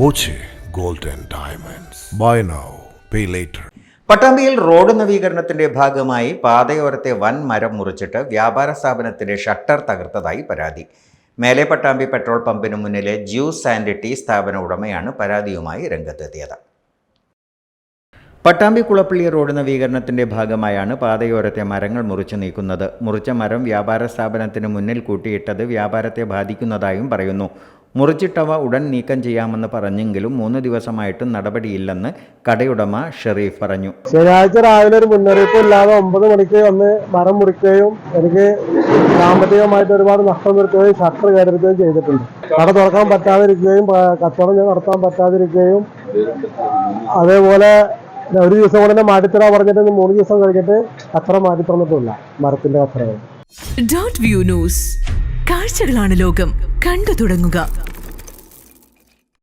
Boche gold and diamonds. Buy now, pay later. പട്ടാമ്പിയിൽ road നവീകരണത്തിന്റെ ഭാഗമായി പാതയോരത്തെ വൻ മരം മുറിച്ചിട്ട് വ്യാപാര സ്ഥാപനത്തിന്റെ ഷട്ടർ തകർത്തതായി പരാതി. മേലെ പട്ടാമ്പി പെട്രോൾ പമ്പിന് മുന്നിലെ ജ്യൂസ് ആൻഡ് ടീ സ്ഥാപന ഉടമയാണ് പരാതിയുമായി രംഗത്തെത്തിയത്. പട്ടാമ്പി കുളപ്പള്ളി റോഡ് നവീകരണത്തിന്റെ ഭാഗമായാണ് പാതയോരത്തെ മരങ്ങൾ മുറിച്ചു നീക്കുന്നത്. മുറിച്ച മരം വ്യാപാര സ്ഥാപനത്തിന് മുന്നിൽ കൂട്ടിയിട്ടത് വ്യാപാരത്തെ ബാധിക്കുന്നതായും പറയുന്നു. മുറിച്ചിട്ടവ ഉടൻ നീക്കം ചെയ്യാമെന്ന് പറഞ്ഞെങ്കിലും 3 ദിവസമായിട്ടും നടപടിയില്ലെന്ന് കടയുടമ ഷെറീഫ് പറഞ്ഞു. ശനിയാഴ്ച രാവിലെ ഒരു മുന്നറിയിപ്പ് ഇല്ലാതെ 9 മണിക്ക് വന്ന് മരം മുറിക്കുകയും എനിക്ക് സാമ്പത്തികമായിട്ട് ഒരുപാട് നഷ്ടം വരുത്തുകയും ഷട്ടർ കയറുകയും ചെയ്തിട്ടുണ്ട്. കട തുറക്കാൻ പറ്റാതിരിക്കുകയും കച്ചവടം നടത്താൻ പറ്റാതിരിക്കുകയും അതേപോലെ ഒരു ദിവസം കൊണ്ട് തന്നെ മാറ്റിത്തരാ പറഞ്ഞിട്ട് 3 ദിവസം കഴിഞ്ഞിട്ട് കച്ചറ മാറ്റി തന്നിട്ടില്ല. മരത്തിന്റെ കച്ചറകൾ. Dot view news. കാഴ്ചകളാണ് ലോകം. കണ്ടു തുടങ്ങുക.